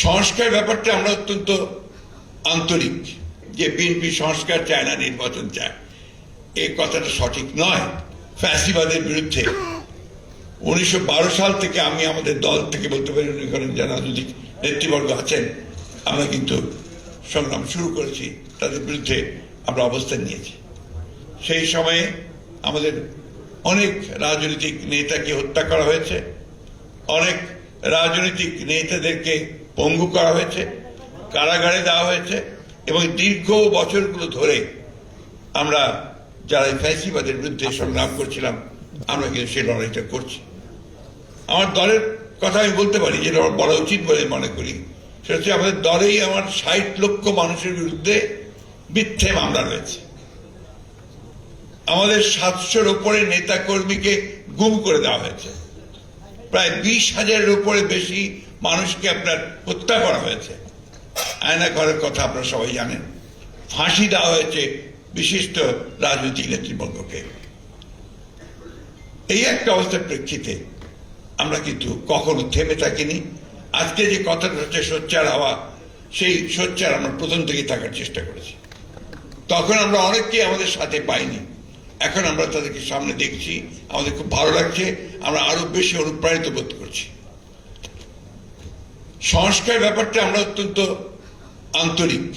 সংস্কার ব্যাপারটা আমরা অত্যন্ত আন্তরিক, যে বিএনপি সংস্কার চায় না, নির্বাচন চায়, এই কথাটা সঠিক নয়। ফ্যাসিবাদের বিরুদ্ধে 1912 সাল থেকে আমি আমাদের দল থেকে বলতে পারি, যারা রাজনৈতিক নেতৃবর্গ আছেন, আমরা কিন্তু সংগ্রাম শুরু করেছি, তাদের বিরুদ্ধে আমরা অবস্থান নিয়েছি। সেই সময়ে আমাদের অনেক রাজনৈতিক নেতাকে হত্যা করা হয়েছে, অনেক রাজনৈতিক নেতাদেরকে পঙ্গু করা হয়েছে, কারাগারে দেওয়া হয়েছে, এবং দীর্ঘ বছরগুলো ধরে আমরা যারা ফ্যাসিবাদের বিরুদ্ধে সংগ্রাম করছিলাম, আমরা কিন্তু সেই লড়াইটা করছি। আমার দলের কথা আমি বলতে পারি, যেটা আমার বলা উচিত বলে মনে করি, সেটা হচ্ছে আমাদের দলেই আমার 60 লক্ষ মানুষের বিরুদ্ধে মিথ্যে মামলা রয়েছে। আমাদের 700-র উপরে নেতা কর্মীকে গুম করে দেওয়া হয়েছে, প্রায় 20,000-এর উপরে বেশি মানুষকে আপনার হত্যা করা হয়েছে। আয়না ঘরের কথা আপনারা সবাই জানেন। ফাঁসি দেওয়া হয়েছে বিশিষ্ট রাজনৈতিক নেতৃবর্গকে। এই একটা অবস্থার প্রেক্ষিতে আমরা কিন্তু কখনো থেমে থাকিনি। আজকে যে কথাটা হচ্ছে সোচ্চার হওয়া, সেই সোচ্চার আমরা প্রথম থেকে থাকার চেষ্টা করেছি। তখন আমরা অনেককেই আমাদের সাথে পাইনি, এখন আমরা তাদেরকে সামনে দেখছি, আমাদের খুব ভালো লাগছে, আমরা আরো বেশি অনুপ্রাণিত বোধ করছি। সংস্কার ব্যাপারটা আমরা অত্যন্ত আন্তরিক।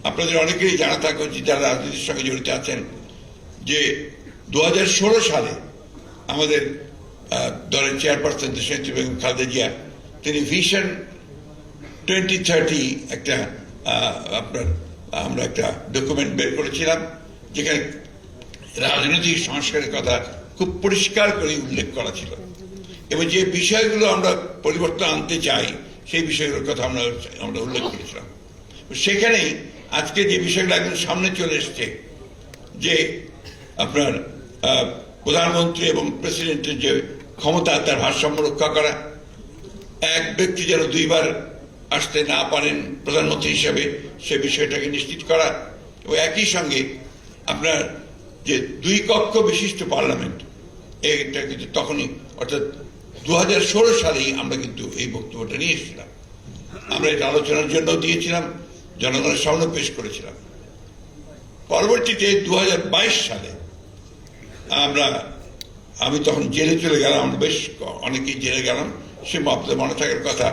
আপনাদের অনেকেই জানা থাকা উচিত, যারা রাজনীতির সঙ্গে জড়িত আছেন, যে 2016 সালে আমাদের দলের চেয়ারপারসন দেশনেত্রী বেগম খালেদা জিয়া, তিনি ভিশন 2030 একটা আমরা একটা ডকুমেন্ট বের করেছিলাম, যেখানে রাজনৈতিক সংস্কারের কথা খুব পরিষ্কার করে উল্লেখ করা ছিল, এবং যে বিষয়গুলো আমরা পরিবর্তন আনতে চাই সেই বিষয়গুলোর কথা আমরা উল্লেখ করেছিলাম। সেখানেই আজকে যে বিষয়গুলো একদম সামনে চলে এসছে, যে আপনার প্রধানমন্ত্রী এবং প্রেসিডেন্টের যে ক্ষমতা, তার ভারসাম্য রক্ষা করা, এক ব্যক্তি যেন 2বার আসতে না পারেন প্রধানমন্ত্রী হিসাবে, সে বিষয়টাকে নিশ্চিত করা, এবং একই সঙ্গে আপনার যে 2 কক্ষ বিশিষ্ট পার্লামেন্ট, এটা কিন্তু তখনই, অর্থাৎ 2016 সালেই আমরা কিন্তু এই বক্তব্যটা নিয়ে এসেছিলাম। আমরা এটা আলোচনার জন্য দিয়েছিলাম, জনগণের সামনে পেশ করেছিলাম। পরবর্তীতে 2022 সালে আমি তখন জেলে চলে গেলাম, আমরা বেশ অনেকেই জেলে গেলাম। সে আপনাদের মনে থাকার কথা,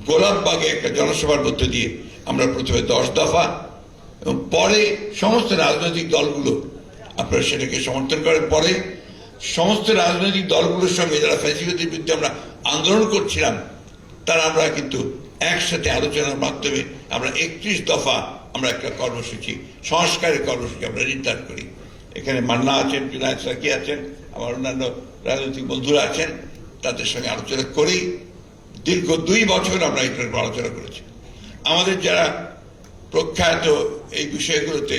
গোলাপবাগে একটা জনসভার মধ্য দিয়ে আমরা প্রথমে 10 দফা, এবং পরে সমস্ত রাজনৈতিক দলগুলো আপনারা সেটাকে সমর্থন করেন। পরে সমস্ত রাজনৈতিক দলগুলোর সঙ্গে যারা ফ্যাসিবাদের বিরুদ্ধে আমরা আন্দোলন করছিলাম, তারা আমরা কিন্তু একসাথে আলোচনার মাধ্যমে আমরা 31 দফা আমরা একটা কর্মসূচি, সংস্কারের কর্মসূচি আমরা নির্ধারণ করি। এখানে মান্না আছেন, জুনায়েদ সাকি আছেন, আমার অন্যান্য রাজনৈতিক বন্ধুরা আছেন, তাদের সঙ্গে আলোচনা করেই দীর্ঘ 2 বছর আমরা এটার আলোচনা করেছি। আমাদের যারা প্রখ্যাত এই বিষয়গুলোতে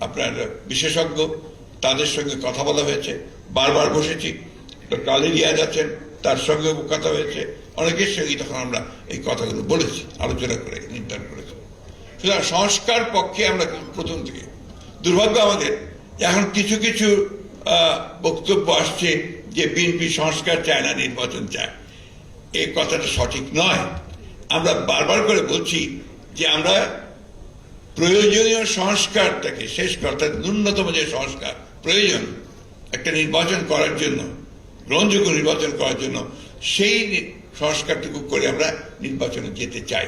আপনার বিশেষজ্ঞ, তাদের সঙ্গে কথা বলা হয়েছে, বারবার বসেছি। ডক্টর আলী রিয়াজ আছেন, তার সঙ্গে কথা হয়েছে, অনেকের সঙ্গে তখন আমরা এই কথাগুলো বলেছি, আলোচনা করে নির্ধারণ করেছি। সুতরাং সংস্কার পক্ষে আমরা প্রথম থেকে। দুর্ভাগ্য আমাদের এখন কিছু কিছু বক্তব্য আসছে যে বিএনপি সংস্কার চায় না, নির্বাচন চায়, এই কথাটা সঠিক নয়। আমরা বারবার করে বলছি যে আমরা প্রয়োজনীয় সংস্কারটাকে শেষ করা, অর্থাৎ ন্যূনতম যে সংস্কার প্রয়োজন একটা নির্বাচন করার জন্য, গ্রহণযোগ্য নির্বাচন করার জন্য, সেই সংস্কারটুকু করে আমরা নির্বাচনে যেতে চাই।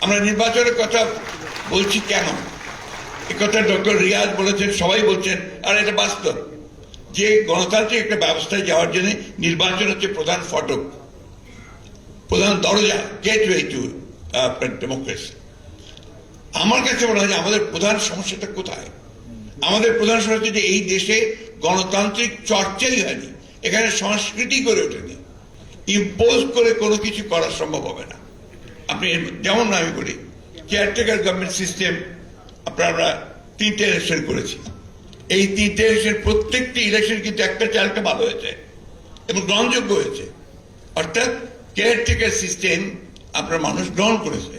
আমরা নির্বাচনের কথা বলছি কেন? এ কথা ডক্টর রিয়াজ বলেছেন, সবাই বলছেন, আর এটা বাস্তব যে গণতান্ত্রিক একটা ব্যবস্থায় যাওয়ার জন্য নির্বাচন হচ্ছে প্রধান ফটক, প্রধান দরজা, গেটওয়ে টু ডেমোক্রেসি। আমার কাছে মনে হয় যে আমাদের প্রধান সমস্যাটা কোথায়? আমাদের প্রধান সমস্যা হচ্ছে যে এই দেশে গণতান্ত্রিক চর্চাই হয়নি, এখানে সংস্কৃতি গড়ে ওঠেনি। ইম্পোজ করে কোনো কিছু করা সম্ভব হবে না। আপনি যেমন আমি বলি, কেয়ারটেকার গভর্নমেন্ট সিস্টেম, আমরা 3টে ইলেকশন করেছি। এই 3টে ইলেকশন, প্রত্যেকটি ইলেকশন কিন্তু একটা চালটা ভালো হয়েছে এবং গ্রহণযোগ্য হয়েছে, অর্থাৎ কেয়ারটেকার সিস্টেম আপনার মানুষ গ্রহণ করেছে।